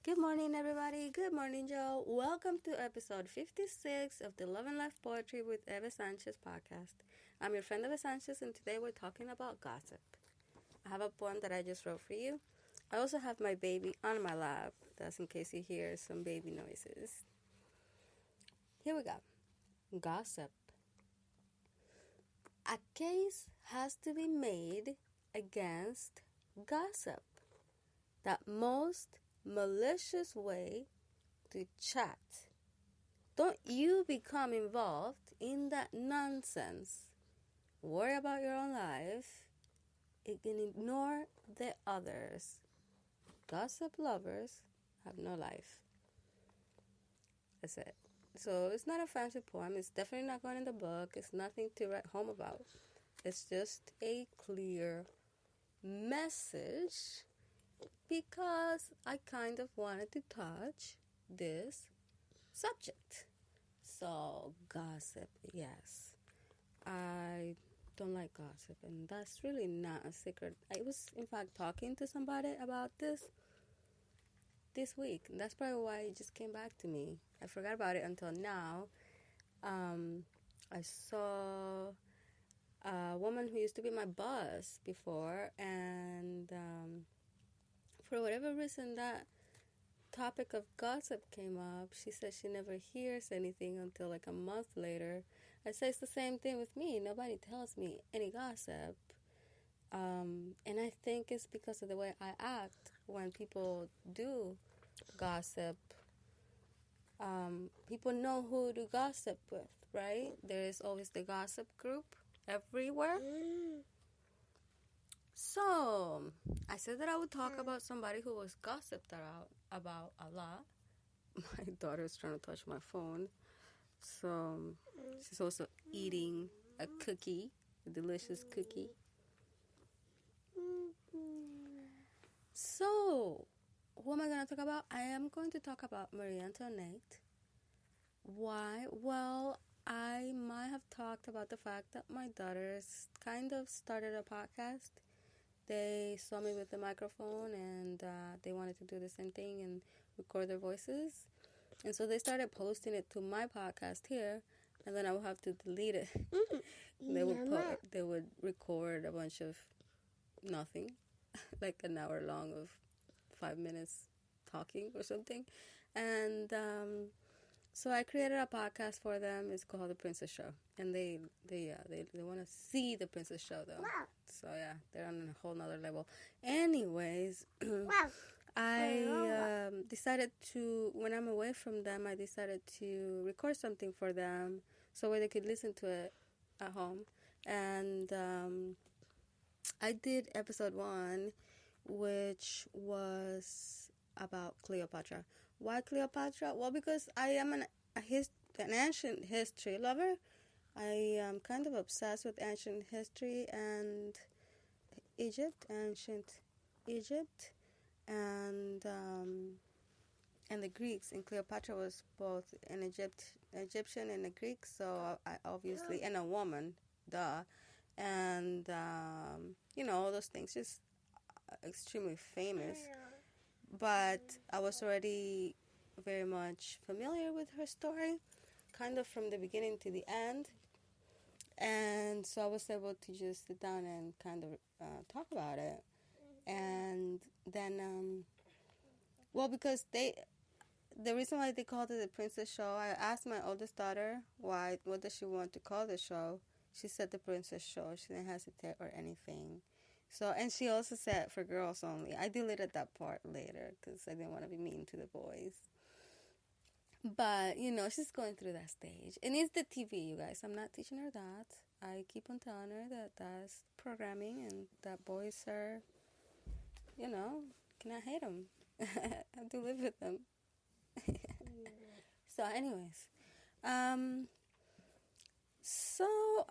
Good morning, everybody. Good morning, Joe. Welcome to episode 56 of the Love and Life Poetry with Eva Sanchez podcast. I'm your friend Eva Sanchez, and today we're talking about gossip. I have a poem that I just wrote for you. I also have my baby on my lap. That's in case you hear some baby noises. Here we go. Gossip. A case has to be made against gossip. That most malicious way to chat. Don't you become involved in that nonsense. Worry about your own life. You can ignore the others. Gossip lovers have no life. That's it. So it's not a fancy poem. It's definitely not going in the book. It's nothing to write home about. It's just a clear message because I kind of wanted to touch this subject. So, gossip, yes. I don't like gossip, and that's really not a secret. I was, in fact, talking to somebody about this week. And that's probably why it just came back to me. I forgot about it until now. I saw a woman who used to be my boss before, and for whatever reason that topic of gossip came up. She said she never hears anything until like a month later. I say it's the same thing with me. Nobody tells me any gossip. And I think it's because of the way I act when people do gossip. People know who to gossip with, right? There is always the gossip group everywhere. So, I said that I would talk about somebody who was gossiped about a lot. My daughter's trying to touch my phone. So, she's also eating a cookie, a delicious cookie. So, who am I going to talk about? I am going to talk about Marie Antoinette. Why? Well, I might have talked about the fact that my daughters kind of started a podcast. They saw me with the microphone and they wanted to do the same thing and record their voices. And so they started posting it to my podcast here, and then I would have to delete it. They would record a bunch of nothing, like an hour long of 5 minutes talking or something. And so I created a podcast for them. It's called The Princess Show. And they want to see The Princess Show, though. Wow. So, yeah, they're on a whole nother level. Anyways, wow. I decided to, when I'm away from them, I decided to record something for them so they could listen to it at home. And I did episode 1, which was about Cleopatra. Why Cleopatra? Well, because I am an ancient history lover. I am kind of obsessed with ancient history and ancient Egypt, and the Greeks. And Cleopatra was both an Egyptian and a Greek, so I obviously, and a woman, duh, and all those things, just extremely famous. But I was already very much familiar with her story, kind of from the beginning to the end. And so I was able to just sit down and kind of talk about it. And then, because the reason why they called it the Princess Show, I asked my oldest daughter what does she want to call the show. She said the Princess Show. She didn't hesitate or anything. So, and she also said for girls only. I deleted that part later because I didn't want to be mean to the boys. But, she's going through that stage. And it's the TV, you guys. I'm not teaching her that. I keep on telling her that that's programming and that boys are, cannot hate them. I have to live with them. So, anyways. So,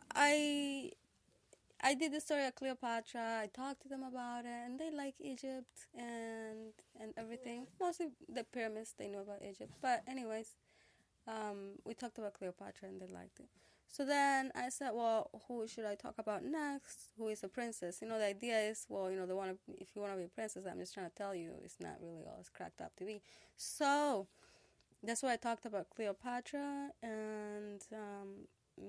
I did the story of Cleopatra. I talked to them about it, and they like Egypt and everything. Mostly the pyramids, they know about Egypt. But anyways, we talked about Cleopatra, and they liked it. So then I said, well, who should I talk about next? Who is a princess? The idea is, well, if you want to be a princess, I'm just trying to tell you, it's not really all it's cracked up to be. So that's why I talked about Cleopatra, and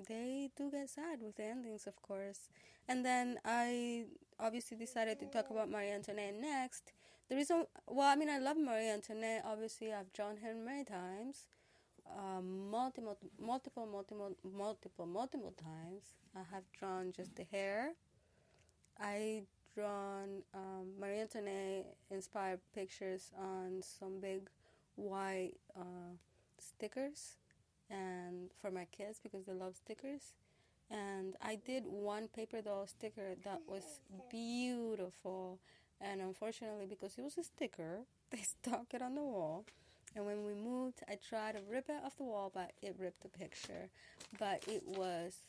they do get sad with the endings, of course. And then I obviously decided to talk about Marie Antoinette next. The reason, well, I mean, I love Marie Antoinette. Obviously, I've drawn her many times. Multiple times. I have drawn just the hair. I drawn Marie Antoinette inspired pictures on some big white stickers, and for my kids because they love stickers. And I did one paper doll sticker that was beautiful, and unfortunately, because it was a sticker, they stuck it on the wall. And when we moved, I tried to rip it off the wall, but it ripped the picture. But it was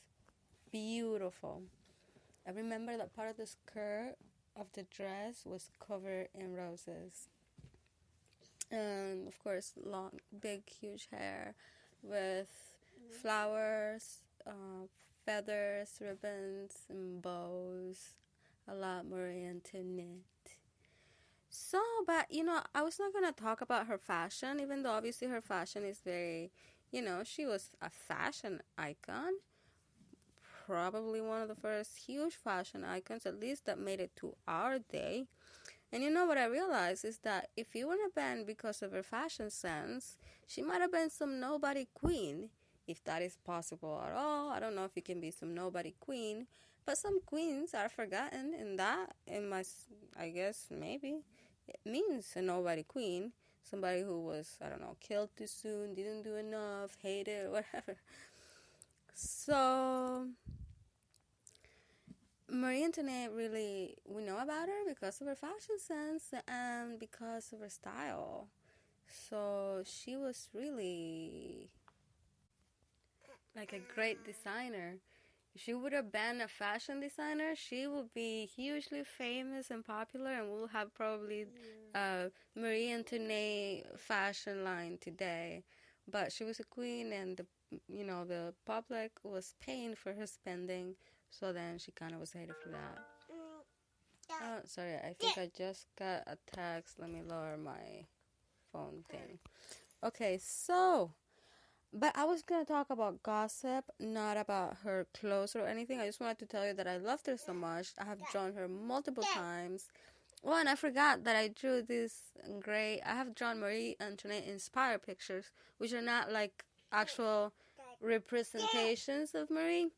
beautiful. I remember that part of the skirt of the dress was covered in roses. And, of course, long, big, huge hair with flowers, feathers, ribbons, and bows. A lot Marie Antoinette. So, but, I was not going to talk about her fashion, even though obviously her fashion is very, she was a fashion icon. Probably one of the first huge fashion icons, at least that made it to our day. And what I realized is that if it wouldn't have been because of her fashion sense, she might have been some nobody queen, if that is possible at all. I don't know if you can be some nobody queen, but some queens are forgotten in that. I guess maybe it means a nobody queen, somebody who was, I don't know, killed too soon, didn't do enough, hated, whatever. So Marie Antoinette, really, we know about her because of her fashion sense and because of her style. So she was really like a great designer. If she would have been a fashion designer, she would be hugely famous and popular, and we'll have probably Marie Antoinette fashion line today. But she was a queen, and the public was paying for her spending, so then she kind of was hated for that. Oh, sorry, I think I just got a text. Let me lower my phone thing. Okay, so, but I was going to talk about gossip, not about her clothes or anything. I just wanted to tell you that I loved her so much. I have drawn her multiple times. Oh, and I forgot that I drew this I have drawn Marie Antoinette inspired pictures, which are not like actual representations of Marie.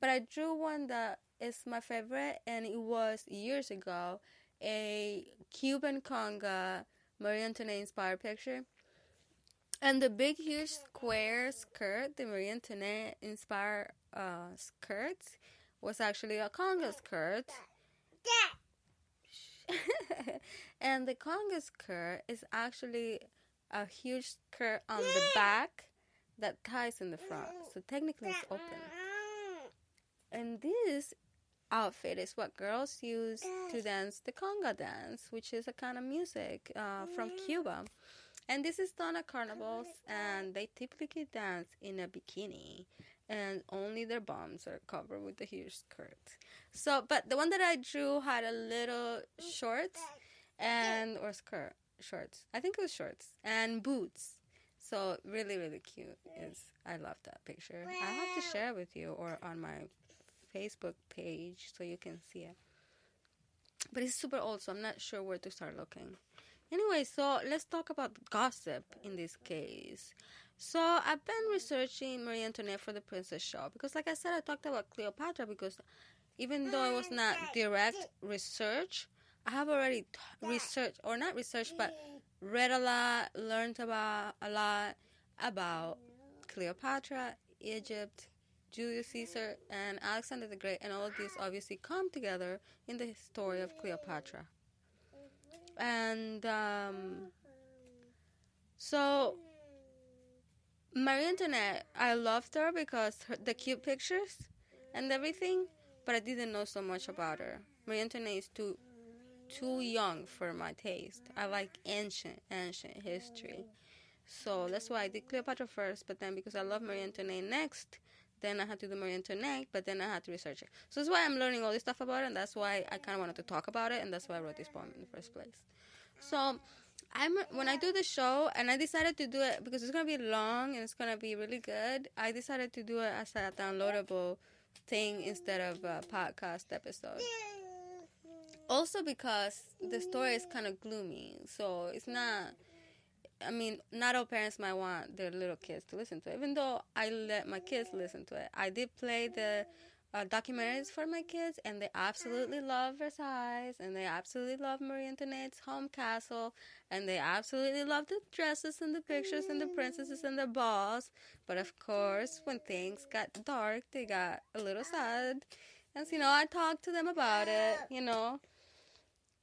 But I drew one that is my favorite, and it was years ago, a Cuban conga Marie Antoinette inspired picture. And the big, huge square skirt, the Marie Antoinette inspired skirt, was actually a conga skirt. And the conga skirt is actually a huge skirt on the back that ties in the front. So technically it's open. And this outfit is what girls use to dance the conga dance, which is a kind of music from Cuba. And this is done at carnivals, and they typically dance in a bikini, and only their bums are covered with the huge skirt. So, but the one that I drew had a little shorts or shorts. I think it was shorts and boots. So really, really cute. I love that picture. I have to share it with you or on my Facebook page so you can see it. But it's super old, so I'm not sure where to start looking. Anyway, so let's talk about gossip in this case. So I've been researching Marie Antoinette for the Princess Show because, like I said, I talked about Cleopatra because even though it was not direct research, I have already read a lot, learned about a lot about Cleopatra, Egypt, Julius Caesar, and Alexander the Great, and all of these obviously come together in the story of Cleopatra. And so Marie Antoinette, I loved her because the cute pictures and everything, but I didn't know so much about her. Marie Antoinette is too young for my taste. I like ancient history. So that's why I did Cleopatra first, but then because I love Marie Antoinette next, then I had to do Marie Antoinette, but then I had to research it. So that's why I'm learning all this stuff about it, and that's why I kind of wanted to talk about it, and that's why I wrote this poem in the first place. So when I do the show, and I decided to do it because it's going to be long and it's going to be really good, I decided to do it as a downloadable thing instead of a podcast episode. Also because the story is kind of gloomy, so it's not... I mean, not all parents might want their little kids to listen to it, even though I let my kids listen to it. I did play the documentaries for my kids, and they absolutely love Versailles, and they absolutely love Marie Antoinette's home castle, and they absolutely love the dresses and the pictures and the princesses and the balls. But of course, when things got dark, they got a little sad. And so, I talked to them about it,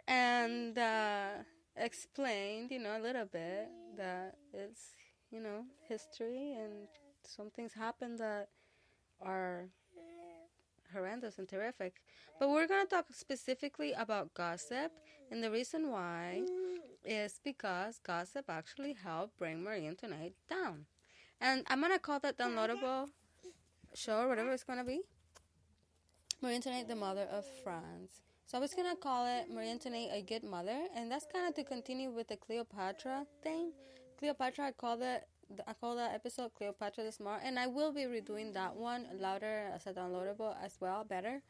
and explained, a little bit that it's, history, and some things happen that are horrendous and terrific. But we're going to talk specifically about gossip, and the reason why is because gossip actually helped bring Marie Antoinette down. And I'm going to call that downloadable show, or whatever it's going to be, Marie Antoinette, the Mother of France. So I was going to call it Marie Antoinette, a Good Mother, and that's kind of to continue with the Cleopatra thing. Cleopatra, I call that episode Cleopatra the Smart, and I will be redoing that one louder as a downloadable as well, better,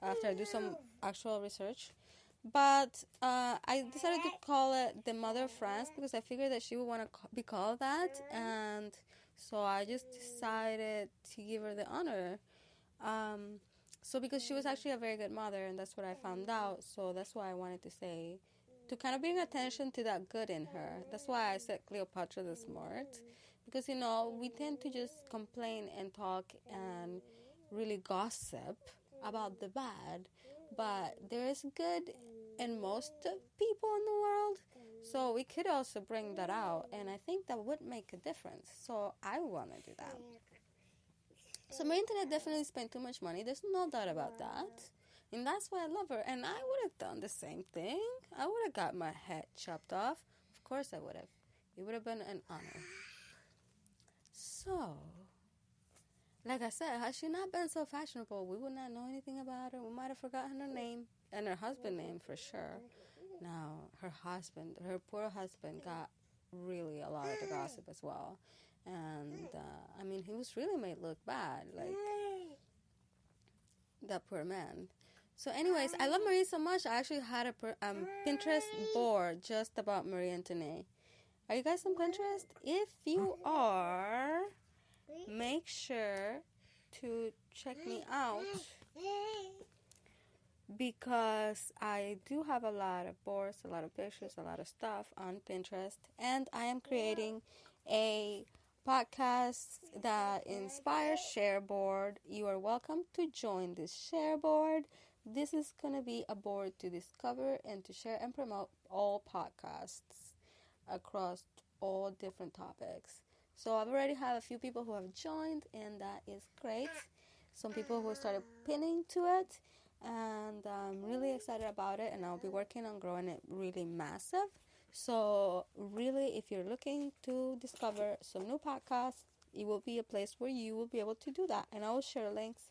after I do some actual research. But I decided to call it the Mother of France because I figured that she would want to be called that, and so I just decided to give her the honor. So because she was actually a very good mother, and that's what I found out, so that's why I wanted to say, to kind of bring attention to that good in her. That's why I said Cleopatra the Smart, because, we tend to just complain and talk and really gossip about the bad, but there is good in most people in the world, so we could also bring that out, and I think that would make a difference, so I want to do that. So Marie Antoinette definitely spent too much money. There's no doubt about that. And that's why I love her. And I would have done the same thing. I would have got my head chopped off. Of course I would have. It would have been an honor. So, like I said, had she not been so fashionable, we would not know anything about her. We might have forgotten her name and her husband's name for sure. Now, her poor husband, got really a lot of the gossip as well. And, he was really made look bad, like, that poor man. So anyways, I love Marie so much, I actually had a Pinterest board just about Marie Antoinette. Are you guys on Pinterest? If you are, make sure to check me out, because I do have a lot of boards, a lot of pictures, a lot of stuff on Pinterest, and I am creating a podcast that inspires share board. You are welcome to join this share board. This is going to be a board to discover and to share and promote all podcasts across all different topics. So I've already had a few people who have joined, and that is great. Some people who started pinning to it, and I'm really excited about it, and I'll be working on growing it really massive. So really, if you're looking to discover some new podcasts, it will be a place where you will be able to do that. And I will share links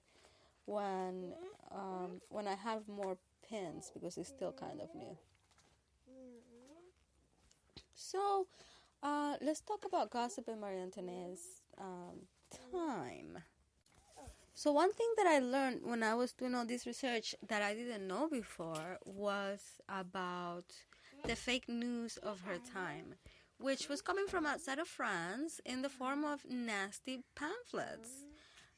when I have more pins, because it's still kind of new. So let's talk about gossip in Marie Antoinette's time. So one thing that I learned when I was doing all this research that I didn't know before was about the fake news of her time, which was coming from outside of France in the form of nasty pamphlets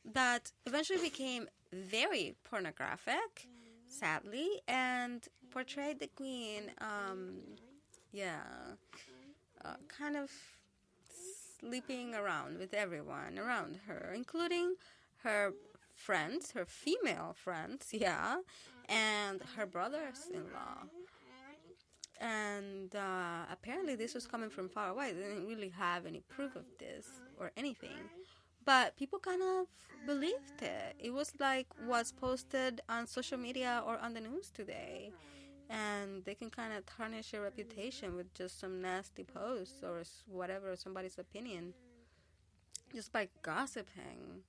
that eventually became very pornographic, sadly, and portrayed the queen, kind of sleeping around with everyone around her, including her friends, her female friends, and her brothers-in-law. And apparently this was coming from far away. They didn't really have any proof of this or anything. But people kind of believed it. It was like what's posted on social media or on the news today. And they can kind of tarnish your reputation with just some nasty posts or whatever, somebody's opinion, just by gossiping.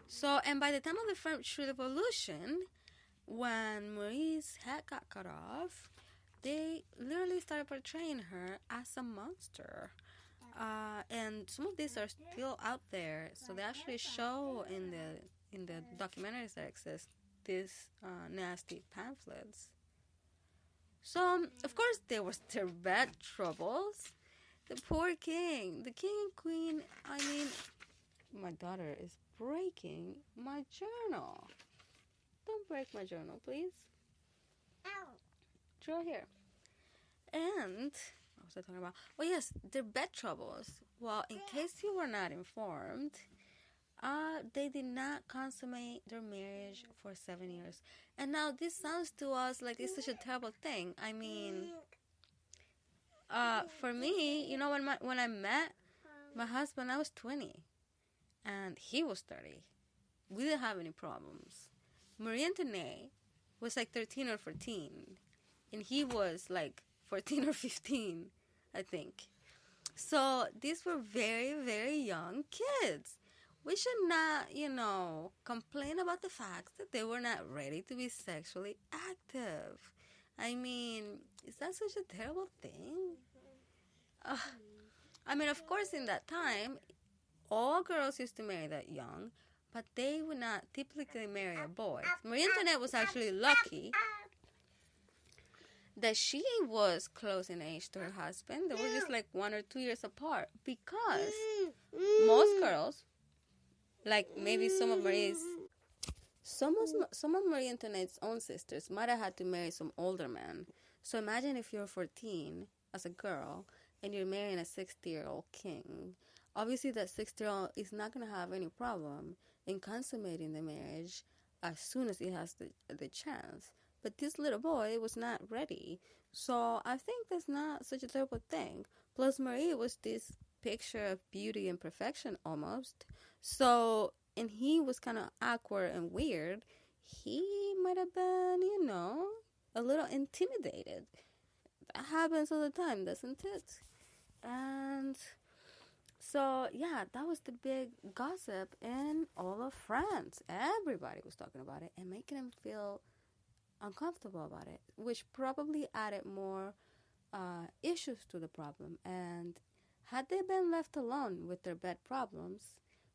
So, and by the time of the French Revolution, when Marie's head got cut off, they literally started portraying her as a monster. And some of these are still out there. So they actually show in the documentaries that exist these nasty pamphlets. So, of course, there was their bad troubles. The poor king, the king and queen, I mean, my daughter is breaking my journal. Don't break my journal, please. Ow. Draw here. And, what was I talking about? Oh, yes, their bed troubles. Well, in case you were not informed, they did not consummate their marriage for 7 years. And now this sounds to us like it's such a terrible thing. I mean, for me, you know, when I met my husband, I was 20. And he was 30. We didn't have any problems. Marie Antoinette was like 13 or 14. And he was like 14 or 15, I think. So these were very, very young kids. We should not, you know, complain about the fact that they were not ready to be sexually active. I mean, is that such a terrible thing? I mean, of course, in that time, all girls used to marry that young, but they would not typically marry a boy. Marie Antoinette was actually lucky that she was close in age to her husband. They were just like 1 or 2 years apart, because most girls, like maybe some of Marie Antoinette's own sisters might have had to marry some older men. So imagine if you're 14 as a girl and you're marrying a 60-year-old king. Obviously, that 60-year-old is not going to have any problem in consummating the marriage as soon as he has the chance. But this little boy was not ready. So I think that's not such a terrible thing. Plus, Marie was this picture of beauty and perfection almost. So, and he was kind of awkward and weird. He might have been, you know, a little intimidated. That happens all the time, doesn't it? And so, yeah, that was the big gossip in all of France. Everybody was talking about it and making him feel uncomfortable about it, which probably added more issues to the problem. And had they been left alone with their bed problems,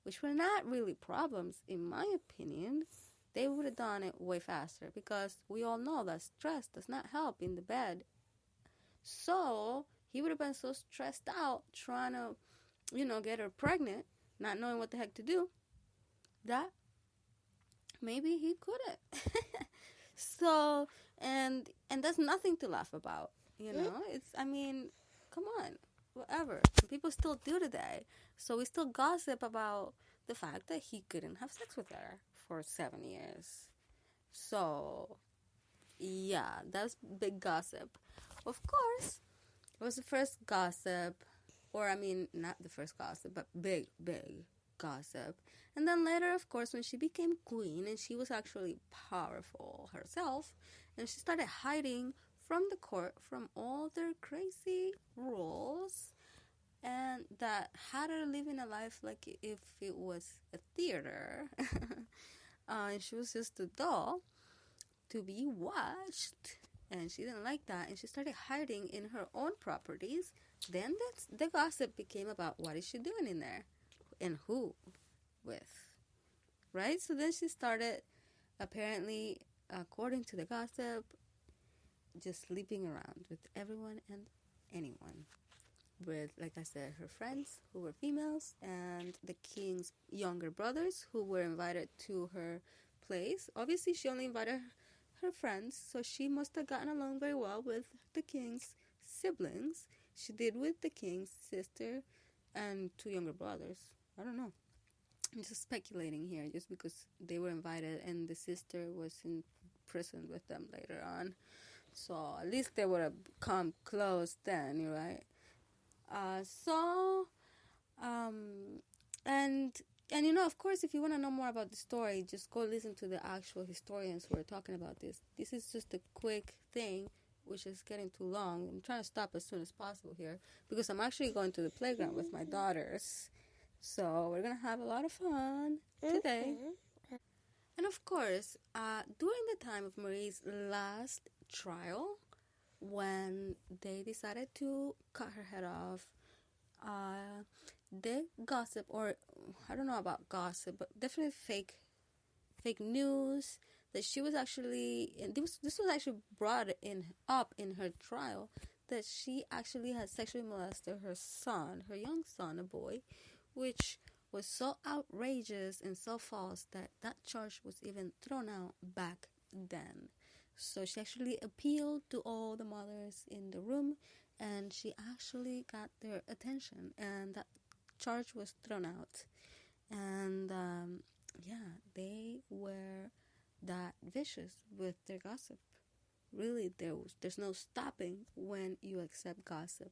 which were not really problems in my opinion, they would have done it way faster, because we all know that stress does not help in the bed. So he would have been so stressed out trying to, you know, get her pregnant, not knowing what the heck to do, that maybe he couldn't. So, and that's nothing to laugh about, you know? It's, I mean, come on, whatever. People still do today. So we still gossip about the fact that he couldn't have sex with her for 7 years. So, yeah, that's big gossip. Of course, it was the first gossip, or I mean, not the first gossip, but big gossip. And then later, of course, when she became queen and she was actually powerful herself, and she started hiding from the court from all their crazy rules, and that had her living a life like if it was a theater. And she was just a doll to be watched, and she didn't like that, and she started hiding in her own properties. Then the gossip became about what is she doing in there and who with, right? So then she started, apparently, according to the gossip, just sleeping around with everyone and anyone, with, like I said, her friends who were females and the king's younger brothers who were invited to her place. Obviously, she only invited her friends, so she must have gotten along very well with the king's siblings. She did with the king's sister and 2 younger brothers. I don't know. I'm just speculating here, just because they were invited and the sister was in prison with them later on. So at least they would have come close then, right? And you know, of course, if you want to know more about the story, just go listen to the actual historians who are talking about this. This is just a quick thing, which is getting too long. I'm trying to stop as soon as possible here, because I'm actually going to the playground with my daughters. So we're going to have a lot of fun today. And of course, during the time of Marie's last trial, when they decided to cut her head off, they gossip, or I don't know about gossip, but definitely fake news that she was actually, and this was actually brought up in her trial, that she actually had sexually molested her son, her young son, a boy, which was so outrageous and so false that that charge was even thrown out back then. So she actually appealed to all the mothers in the room, and she actually got their attention, and that charge was thrown out. And yeah, they were that vicious with their gossip. Really, there's no stopping when you accept gossip.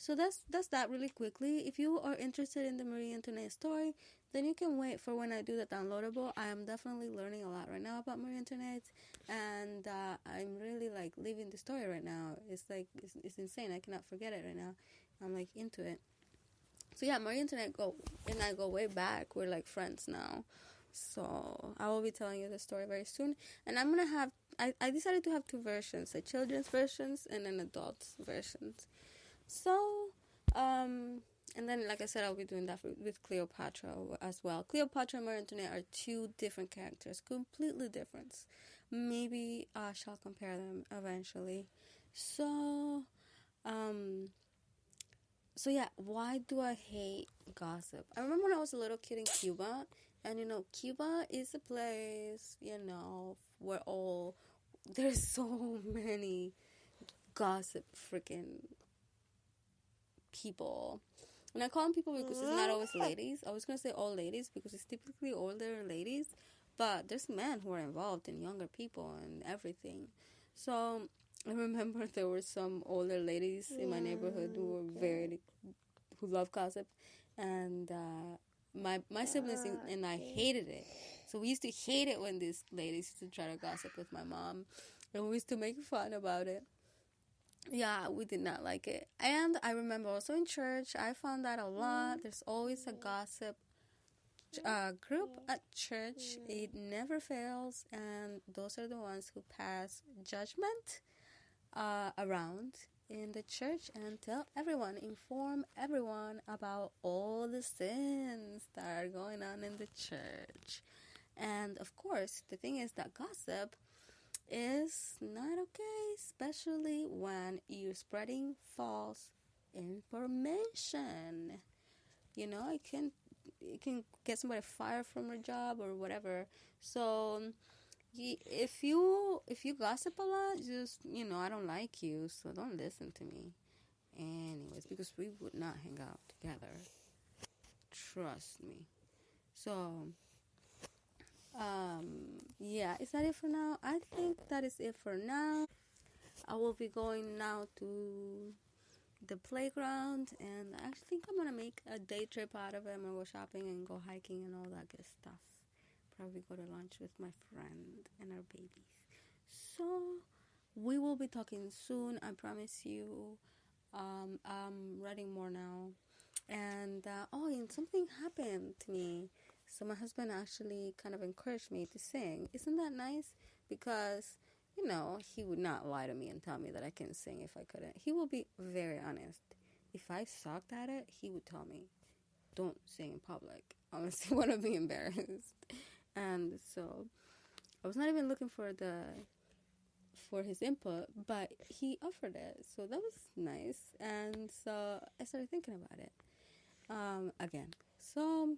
So that's that really quickly. If you are interested in the Marie Antoinette story, then you can wait for when I do the downloadable. I am definitely learning a lot right now about Marie Antoinette, and I'm really like living the story right now. It's like it's insane. I cannot forget it right now. I'm like into it. So yeah, Marie Antoinette and I go way back. We're like friends now. So I will be telling you the story very soon, and I'm gonna have. I decided to have two versions: a children's versions and an adult's versions. So, and then, like I said, I'll be doing that with Cleopatra as well. Cleopatra and Marie Antoinette are two different characters, completely different. Maybe I shall compare them eventually. So, so yeah, why do I hate gossip? I remember when I was a little kid in Cuba, and Cuba is a place, where there's so many gossip freaking people. And I call them people because it's not always ladies. I was going to say all ladies because it's typically older ladies, but there's men who are involved in younger people and everything. So I remember there were some older ladies in my neighborhood who love gossip, and my siblings and I hated it. So we used to hate it when these ladies used to try to gossip with my mom, and we used to make fun about it. Yeah, we did not like it. And I remember also in church, I found that a lot. There's always a gossip group at church. It never fails. And those are the ones who pass judgment around in the church and inform everyone about all the sins that are going on in the church. And of course, the thing is that gossip is not okay, especially when you're spreading false information. It can get somebody fired from a job or whatever. So if you gossip a lot, just I don't like you, so don't listen to me. Anyways, because we would not hang out together. Trust me. So yeah, is that it for now? I think that is it for now. I will be going now to the playground, and I actually think I'm gonna make a day trip out of it. I'm gonna go shopping and go hiking and all that good stuff. Probably go to lunch with my friend and our babies. So we will be talking soon, I promise you. I'm writing more now, and and something happened to me. So my husband actually kind of encouraged me to sing. Isn't that nice? Because, he would not lie to me and tell me that I couldn't sing if I couldn't. He will be very honest. If I sucked at it, he would tell me, don't sing in public. Honestly, I want to be embarrassed. And so I was not even looking for his input, but he offered it. So that was nice. And so I started thinking about it again. So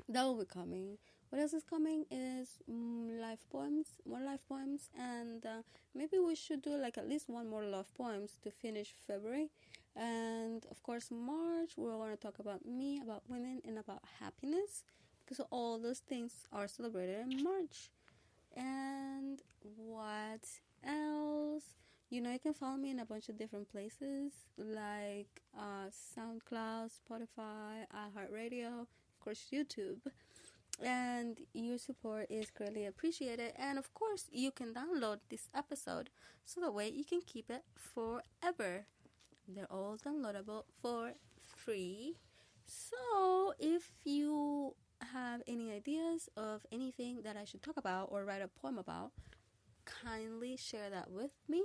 that will be coming. What else is coming is more life poems, and maybe we should do like at least one more love poems to finish February. And of course, March, we're going to talk about me, about women, and about happiness, because all those things are celebrated in March. And what else? You can follow me in a bunch of different places, like SoundCloud, Spotify, iHeartRadio, of course, YouTube. And your support is greatly appreciated. And of course, you can download this episode so that way you can keep it forever. They're all downloadable for free. So if you have any ideas of anything that I should talk about or write a poem about, kindly share that with me,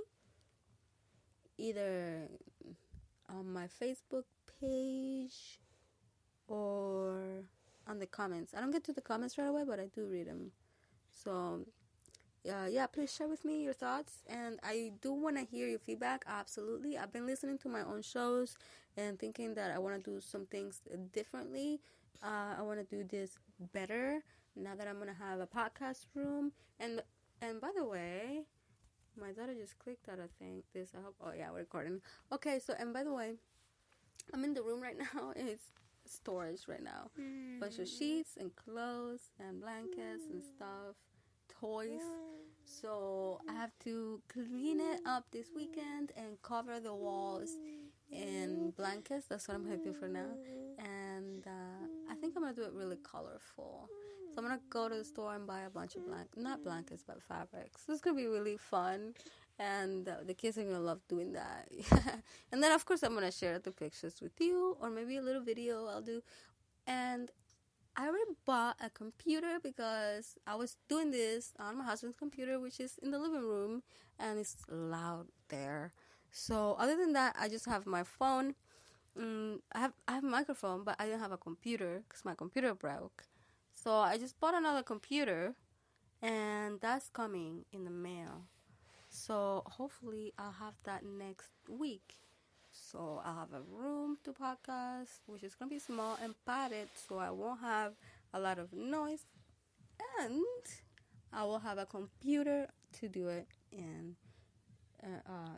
either on my Facebook page or on the comments. I don't get to the comments right away, but I do read them. So yeah, please share with me your thoughts, and I do want to hear your feedback. Absolutely. I've been listening to my own shows and thinking that I want to do some things differently. I want to do this better now that I'm going to have a podcast room. And by the way, my daughter just clicked out, I think. Oh yeah, we're recording. Okay, so, and by the way, I'm in the room right now, and it's storage right now. Bunch of sheets and clothes and blankets and stuff. Toys. So I have to clean it up this weekend and cover the walls in blankets. That's what I'm going to do for now. And I think I'm going to do it really colorful. So I'm going to go to the store and buy a bunch of not blankets, but fabrics. So it's going to be really fun. And the kids are going to love doing that. And then, of course, I'm going to share the pictures with you, or maybe a little video I'll do. And I already bought a computer because I was doing this on my husband's computer, which is in the living room, and it's loud there. So other than that, I just have my phone. I have a microphone, but I didn't have a computer because my computer broke. So I just bought another computer, and that's coming in the mail. So hopefully I'll have that next week. So I'll have a room to podcast, which is going to be small and padded, so I won't have a lot of noise. And I will have a computer to do it in.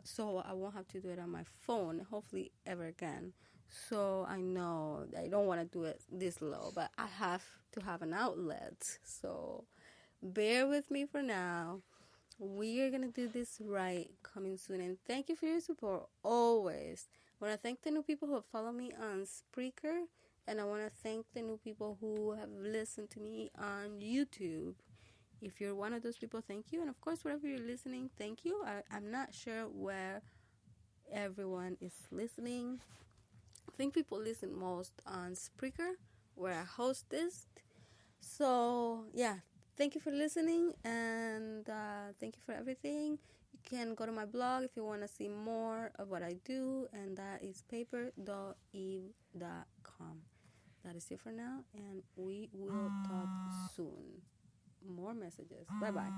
So I won't have to do it on my phone, hopefully ever again. So I know I don't want to do it this low, but I have to have an outlet. So bear with me for now. We are going to do this right coming soon. And thank you for your support always. I want to thank the new people who have followed me on Spreaker. And I want to thank the new people who have listened to me on YouTube. If you're one of those people, thank you. And of course, wherever you're listening, thank you. I'm not sure where everyone is listening. I think people listen most on Spreaker, where I host this. So, yeah. Thank you for listening, and thank you for everything. You can go to my blog if you want to see more of what I do, and that is paper.eve.com. That is it for now, and we will talk soon. More messages. Bye-bye.